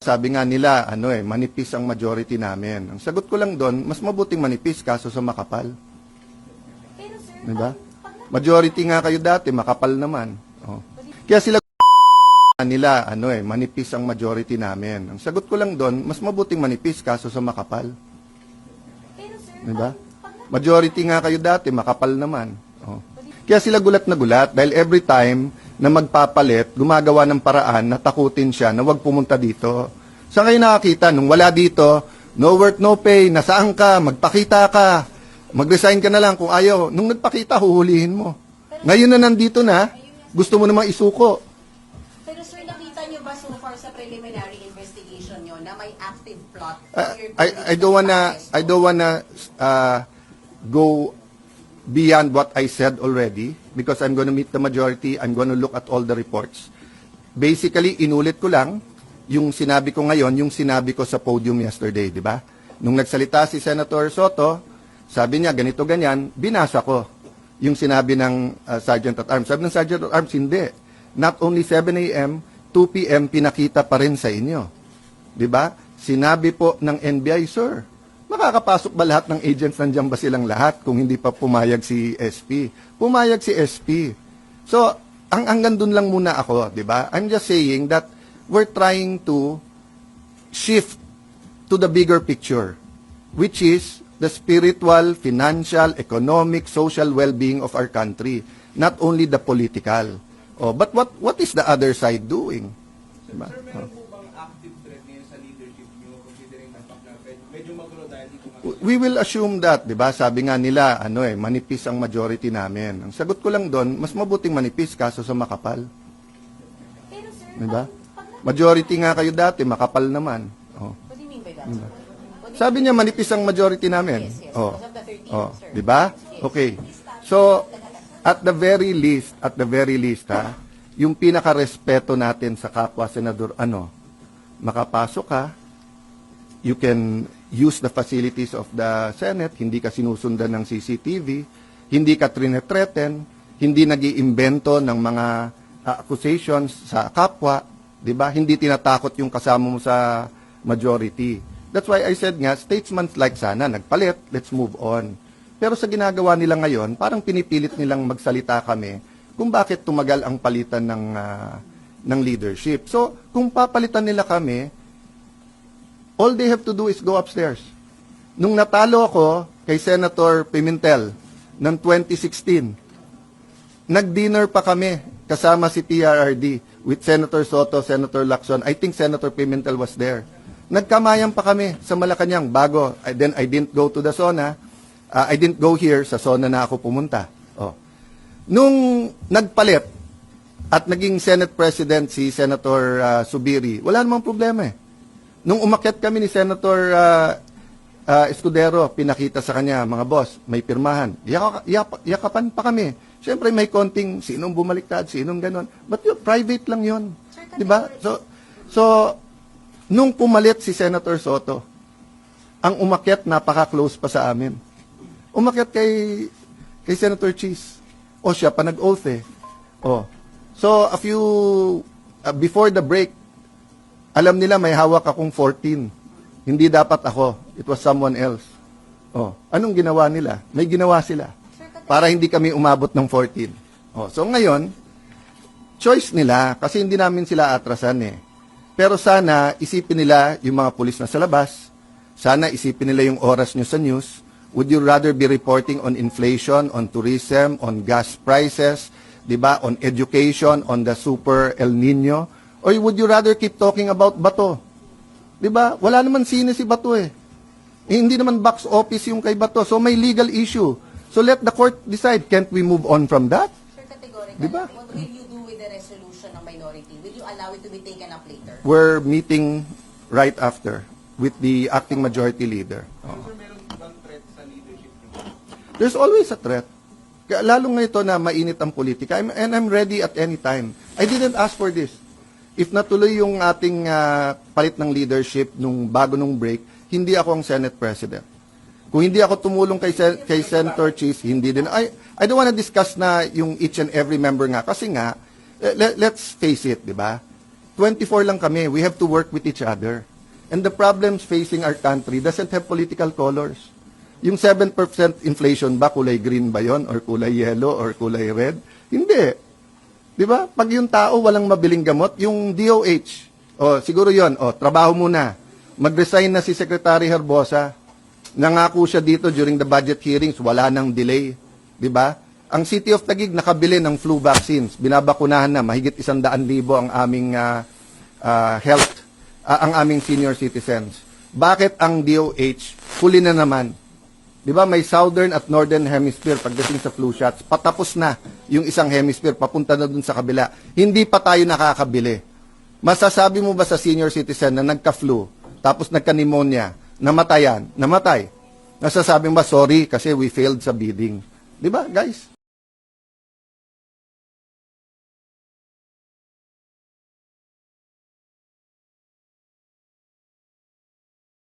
Sabi nga nila, manipis ang majority namin. Ang sagot ko lang doon, mas mabuting manipis kaso sa makapal. Pero sir, Diba? Majority nga kayo dati, makapal naman. Oh. Kaya sila nila, manipis ang majority namin. Ang sagot ko lang doon, mas mabuting manipis kaso sa makapal. pero sir, Diba? Majority nga kayo dati, makapal naman. Oh. Kaya sila gulat na gulat dahil every time na magpapalit, gumagawa ng paraan na takutin siya na wag pumunta dito. Saan kayo nakakita? Nung wala dito, no work, no pay, nasaan ka, magpakita ka, mag-resign ka na lang kung ayaw. Nung nagpakita, huhulihin mo. Ngayon na nandito na, gusto mo namang isuko. pero sir, nakita niyo ba so far sa preliminary investigation niyo na may active plot? I don't wanna go beyond what I said already because I'm going to meet the majority. I'm going to look at all the reports. Basically, inulit ko lang yung sinabi ko ngayon, yung sinabi ko sa podium yesterday, di ba? Nung nagsalita si Senator Soto, sabi niya, ganito, ganyan, binasa ko yung sinabi ng Sergeant at Arms. Sabi ng Sergeant at Arms, hindi. Not only 7 a.m., 2 p.m., pinakita pa rin sa inyo. Di ba? Sinabi po ng NBI, sir, makakapasok ba lahat ng agents? Nandiyan ba silang lahat kung hindi pa pumayag si SP? Pumayag si SP. So, hanggang dun lang muna ako, di ba? I'm just saying that we're trying to shift to the bigger picture, which is the spiritual, financial, economic, social well-being of our country, not only the political. Oh, but what is the other side doing? Diba? Sir, meron po bang active threat ngayon sa leadership nyo considering na medyo magulo dahil dito We will assume that, 'di ba? Sabi nga nila, manipis ang majority namin. Ang sagot ko lang doon, mas mabuting manipis kaso sa makapal. Pero sir, 'Di ba? Majority nga kayo dati, makapal naman. Oh. what do you mean by that? Diba? Sabi niya manipis ang majority namin. Yes, Oh. because of the 13, Oh, sir. 'di ba? Okay. So, at the very least, ha, yung pinaka-respeto natin sa kapwa senador, makapasok ka, you can use the facilities of the Senate, hindi ka sinusundan ng CCTV, hindi ka threaten, hindi nag-iimbento ng mga accusations sa kapwa, 'di ba? Hindi tinatakot yung kasama mo sa majority. That's why I said nga, statesmen like sana, nagpalit, let's move on. Pero sa ginagawa nila ngayon, parang pinipilit nilang magsalita kami kung bakit tumagal ang palitan ng leadership. So, kung papalitan nila kami, all they have to do is go upstairs. Nung natalo ako kay Senator Pimentel ng 2016, nag-dinner pa kami kasama si PRRD with Senator Soto, Senator Lacson. I think Senator Pimentel was there. Nagkamayan pa kami sa Malacanang bago. Then I didn't go to the SONA. I didn't go here. Sa SONA na ako pumunta. Oh. Nung nagpalit at naging Senate President si Senator Subiri, wala namang problema eh. Nung umakyat kami ni Senator Escudero, pinakita sa kanya, mga boss, may pirmahan. Yakapan pa kami. Siyempre may konting sinong bumaliktad, sinong ganon. But yun, private lang yun. Di ba? So, nung pumalit si Senator Soto, ang umakyat napaka-close pa sa amin. Umakyat kay Senator Cheese. O siya pa nag-oath eh. Oh. So, before the break, alam nila may hawak akong 14. Hindi dapat ako. It was someone else. Oh, anong ginawa nila? May ginawa sila. Para hindi kami umabot ng 14. Oh, so ngayon, choice nila kasi hindi namin sila atrasan eh. Pero sana isipin nila yung mga pulis na sa labas. Sana isipin nila yung oras nyo sa news. Would you rather be reporting on inflation, on tourism, on gas prices, 'di ba, on education, on the super El Nino? Or would you rather keep talking about Bato? 'Di ba? Wala naman sine si Bato eh. Hindi naman box office yung kay Bato. So may legal issue. So let the court decide. Can't we move on from that? Sir, categorically, Diba? what will you do with the resolution ng minority? Will you allow it to be taken up later? We're meeting right after with the acting majority leader. Sir, meron bang threat sa leadership nyo? There's always a threat. Kaya lalo nga ito na mainit ang politika. And I'm ready at any time. I didn't ask for this. If natuloy yung ating palit ng leadership nung bago nung break, hindi ako ang Senate President. Kung hindi ako tumulong kay Senator Cheese, hindi din. I don't want to discuss na yung each and every member nga. Kasi nga, let's face it, di ba? 24 lang kami. We have to work with each other. And the problems facing our country doesn't have political colors. Yung 7% inflation ba, kulay green ba yon, or kulay yellow, or kulay red? Hindi. Di ba? Pag yung tao walang mabiling gamot, yung DOH, siguro yon, trabaho muna. Mag-resign na si Secretary Herbosa. Nangako siya dito during the budget hearings, wala nang delay. Di ba? Ang City of Taguig nakabili ng flu vaccines. Binabakunahan na, mahigit 100,000 ang aming ang aming senior citizens. Bakit ang DOH huli na naman? Di ba may southern at northern hemisphere pagdating sa flu shots, patapos na yung isang hemisphere, papunta na dun sa kabila. Hindi pa tayo nakakabili. Masasabi mo ba sa senior citizen na nagka-flu, tapos nagka-pneumonia, namatay? Nasasabi mo ba, sorry, kasi we failed sa bidding? Di ba, guys?